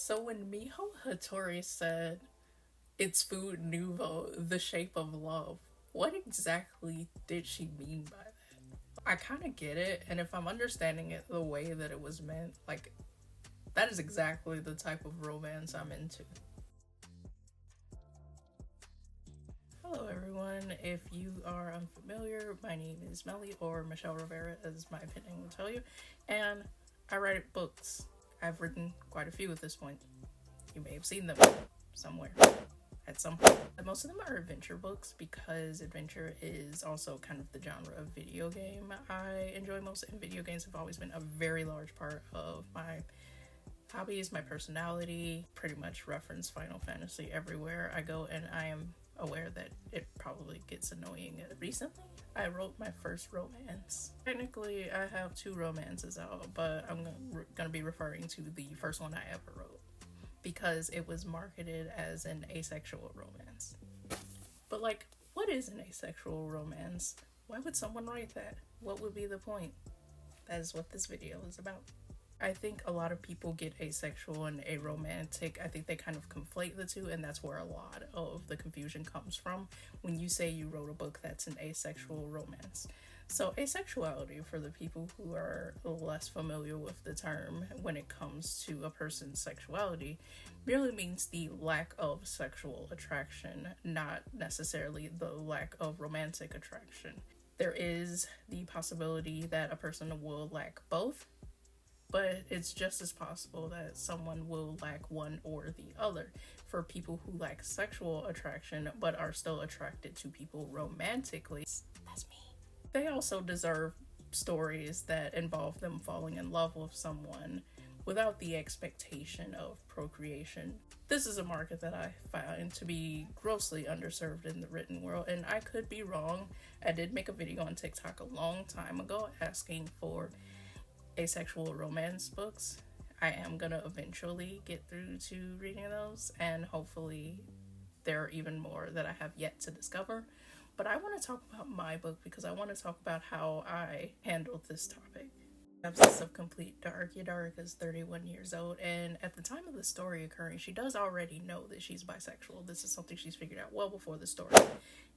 So when Miho Hattori said, "It's food nouveau, the shape of love," what exactly did she mean by that? I kind of get it, and if I'm understanding it the way that it was meant, like, that is exactly the type of romance I'm into. Hello, everyone. If you are unfamiliar, my name is Melly, or Michelle Rivera, as my pen name will tell you, and I write books. I've written quite a few at this point. You may have seen them somewhere at some point. Most of them are adventure books because adventure is also kind of the genre of video game I enjoy most, and video games have always been a very large part of my hobbies, my personality. Pretty much reference Final Fantasy everywhere I go, and I am aware that it probably gets annoying. Recently, I wrote my first romance. Technically, I have two romances out, but I'm gonna be referring to the first one I ever wrote because it was marketed as an asexual romance. But, like, what is an asexual romance? Why would someone write that? What would be the point? That is what this video is about. I think a lot of people get asexual and aromantic. I think they kind of conflate the two, and that's where a lot of the confusion comes from when you say you wrote a book that's an asexual romance. So, asexuality, for the people who are less familiar with the term when it comes to a person's sexuality, merely means the lack of sexual attraction, not necessarily the lack of romantic attraction. There is the possibility that a person will lack both, but it's just as possible that someone will lack one or the other. For people who lack sexual attraction but are still attracted to people romantically, that's me. They also deserve stories that involve them falling in love with someone without the expectation of procreation. This is a market that I find to be grossly underserved in the written world, and I could be wrong. I did make a video on TikTok a long time ago asking for asexual romance books. I am gonna eventually get through to reading those, and hopefully there are even more that I have yet to discover. But I want to talk about my book because I want to talk about how I handled this topic. Absence of Complete Dark. Yadark is 31 years old, and at the time of the story occurring, she does already know that she's bisexual. This is something she's figured out well before the story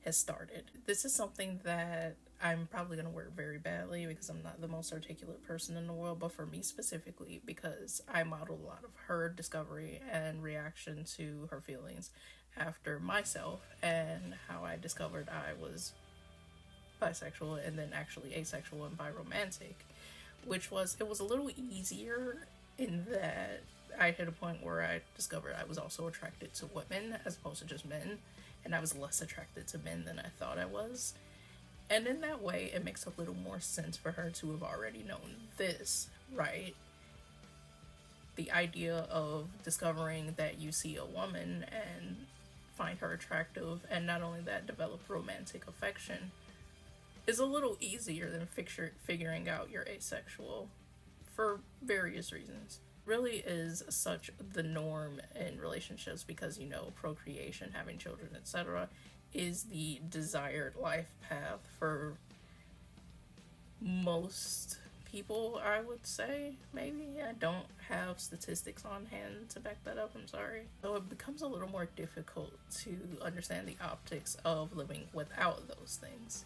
has started. This is something that I'm probably going to work very badly because I'm not the most articulate person in the world, but for me specifically, because I modeled a lot of her discovery and reaction to her feelings after myself and how I discovered I was bisexual and then actually asexual and biromantic, which was, it was a little easier in that I hit a point where I discovered I was also attracted to women as opposed to just men, and I was less attracted to men than I thought I was. And in that way, it makes a little more sense for her to have already known this, right? The idea of discovering that you see a woman and find her attractive, and not only that, develop romantic affection, is a little easier than figuring out you're asexual for various reasons. Really is such the norm in relationships because, you know, procreation, having children, etc., is the desired life path for most people, I would say. Maybe I don't have statistics on hand to back that up, I'm sorry. So it becomes a little more difficult to understand the optics of living without those things.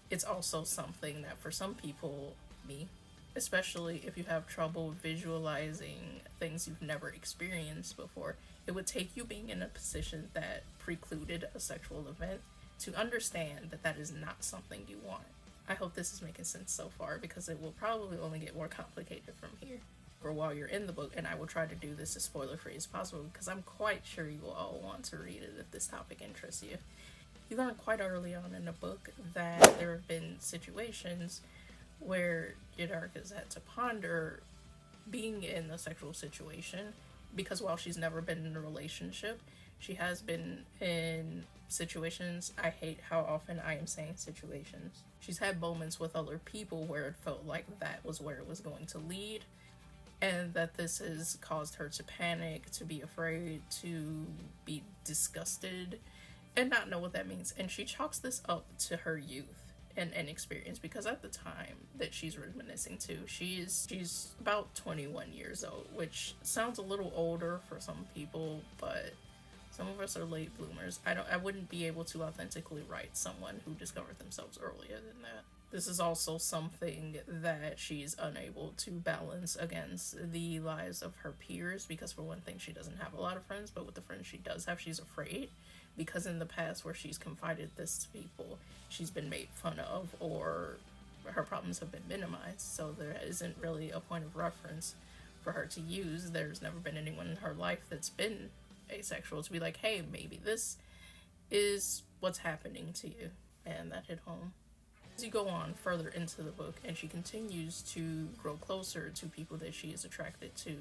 It's also something that for some people, me, especially if you have trouble visualizing things you've never experienced before, it would take you being in a position that precluded a sexual event to understand that that is not something you want. I hope this is making sense so far because it will probably only get more complicated from here or while you're in the book, and I will try to do this as spoiler free as possible because I'm quite sure you will all want to read it if this topic interests you. You learn quite early on in the book that there have been situations where Yadark has had to ponder being in a sexual situation because while she's never been in a relationship, she has been in situations. I hate how often I am saying situations. She's had moments with other people where it felt like that was where it was going to lead, and that this has caused her to panic, to be afraid, to be disgusted, and not know what that means. And she chalks this up to her youth and experience, because at the time that she's reminiscing to, she's about 21 years old, which sounds a little older for some people, but some of us are late bloomers. I wouldn't be able to authentically write someone who discovered themselves earlier than that. This is also something that she's unable to balance against the lives of her peers, because for one thing, she doesn't have a lot of friends, but with the friends she does have, she's afraid, because in the past where she's confided this to people, she's been made fun of or her problems have been minimized, so there isn't really a point of reference for her to use. There's never been anyone in her life that's been asexual to be like, hey, maybe this is what's happening to you. And that hit home. As you go on further into the book, and she continues to grow closer to people that she is attracted to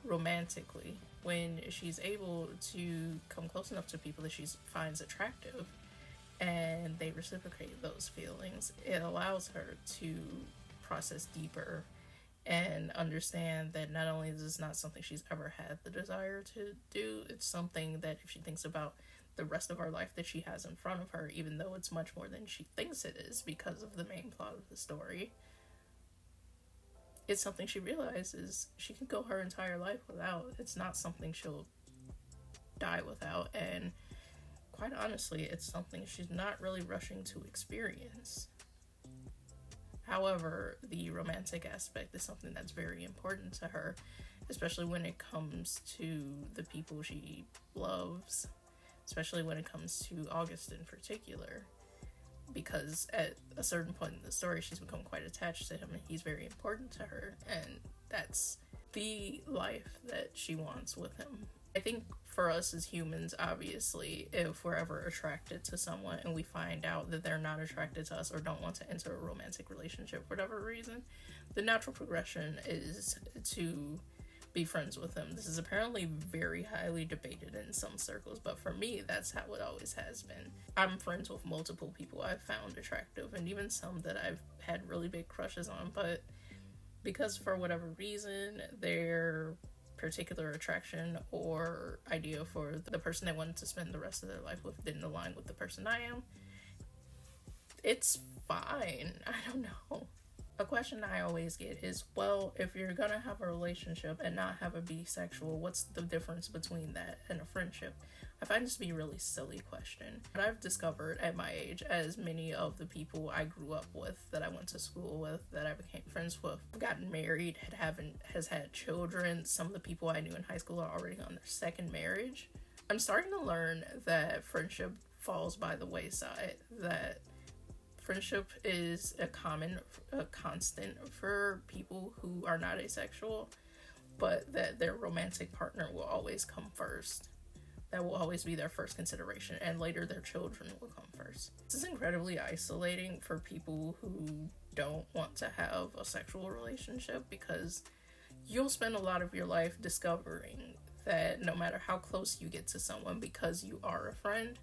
romantically, when she's able to come close enough to people that she finds attractive and they reciprocate those feelings, it allows her to process deeper and understand that not only is this not something she's ever had the desire to do, it's something that if she thinks about the rest of her life that she has in front of her, even though it's much more than she thinks it is because of the main plot of the story, it's something she realizes she can go her entire life without. It's not something she'll die without, and quite honestly, it's something she's not really rushing to experience. However, the romantic aspect is something that's very important to her, especially when it comes to the people she loves, especially when it comes to August in particular, because at a certain point in the story, she's become quite attached to him and he's very important to her, and that's the life that she wants with him. I think for us as humans, obviously, if we're ever attracted to someone and we find out that they're not attracted to us or don't want to enter a romantic relationship for whatever reason, the natural progression is to be friends with them. This is apparently very highly debated in some circles, but for me, that's how it always has been. I'm friends with multiple people I've found attractive, and even some that I've had really big crushes on, but because for whatever reason, their particular attraction or idea for the person they wanted to spend the rest of their life with didn't align with the person I am, it's fine. I don't know. A question I always get is, well, if you're gonna have a relationship and not have a bisexual, what's the difference between that and a friendship? I find this to be a really silly question. What I've discovered at my age, as many of the people I grew up with, that I went to school with, that I became friends with, have gotten married, has had children. Some of the people I knew in high school are already on their second marriage. I'm starting to learn that friendship falls by the wayside, that friendship is a constant for people who are not asexual, but that their romantic partner will always come first. That will always be their first consideration, and later their children will come first. This is incredibly isolating for people who don't want to have a sexual relationship, because you'll spend a lot of your life discovering that no matter how close you get to someone, because you are a friend,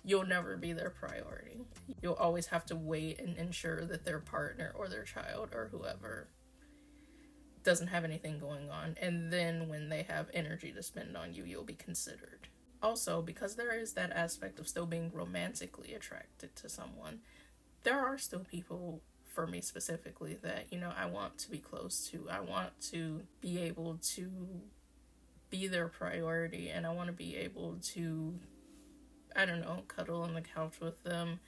you'll never be their priority. You'll always have to wait and ensure that their partner or their child or whoever doesn't have anything going on, and then when they have energy to spend on you, you'll be considered. Also, because there is that aspect of still being romantically attracted to someone, there are still people, for me specifically, that, I want to be close to. I want to be able to be their priority, and I want to be able to, cuddle on the couch with them,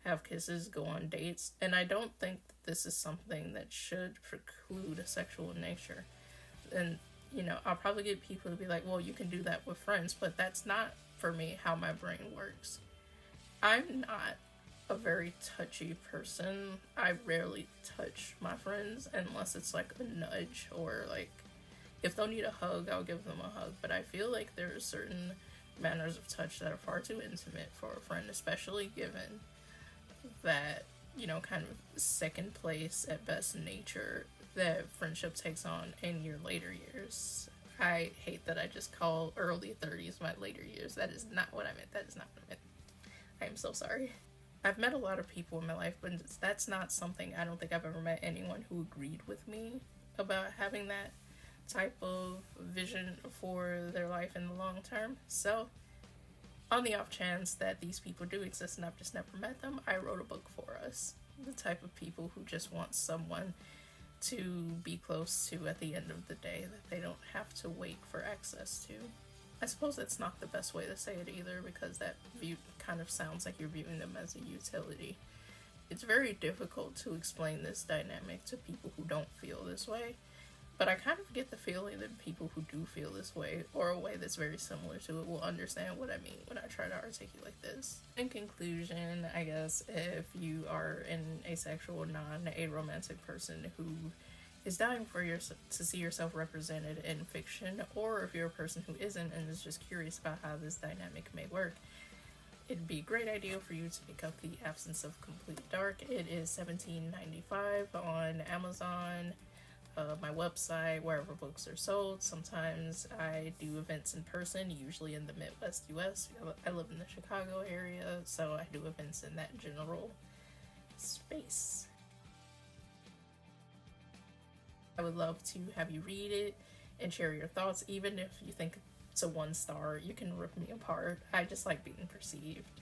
have kisses, go on dates. And I don't think that this is something that should preclude a sexual nature. And I'll probably get people to be like, well, you can do that with friends, but that's not, for me, how my brain works. I'm not a very touchy person. I rarely touch my friends unless it's like a nudge, or like, if they'll need a hug, I'll give them a hug. But I feel like there are certain manners of touch that are far too intimate for a friend, especially given that, kind of second place at best nature that friendship takes on in your later years. I hate that I just call early 30s my later years. That is not what I meant. That is not what I meant. I am so sorry. I've met a lot of people in my life, but that's not something, I don't think I've ever met anyone who agreed with me about having that type of vision for their life in the long term. So, on the off chance that these people do exist and I've just never met them, I wrote a book for us. the type of people who just want someone to be close to at the end of the day that they don't have to wait for access to. I suppose that's not the best way to say it either, because that view kind of sounds like you're viewing them as a utility. It's very difficult to explain this dynamic to people who don't feel this way, but I kind of get the feeling that people who do feel this way, or a way that's very similar to it, will understand what I mean when I try to articulate this. In conclusion, I guess if you are an asexual, non-aromantic person who is dying for to see yourself represented in fiction, or if you're a person who isn't and is just curious about how this dynamic may work, it'd be a great idea for you to pick up The Absence of Complete Dark. It is $17.95 on Amazon, my website, wherever books are sold. Sometimes I do events in person, usually in the Midwest US. I live in the Chicago area, so I do events in that general space. I would love to have you read it and share your thoughts. Even if you think it's a 1 star, you can rip me apart. I just like being perceived.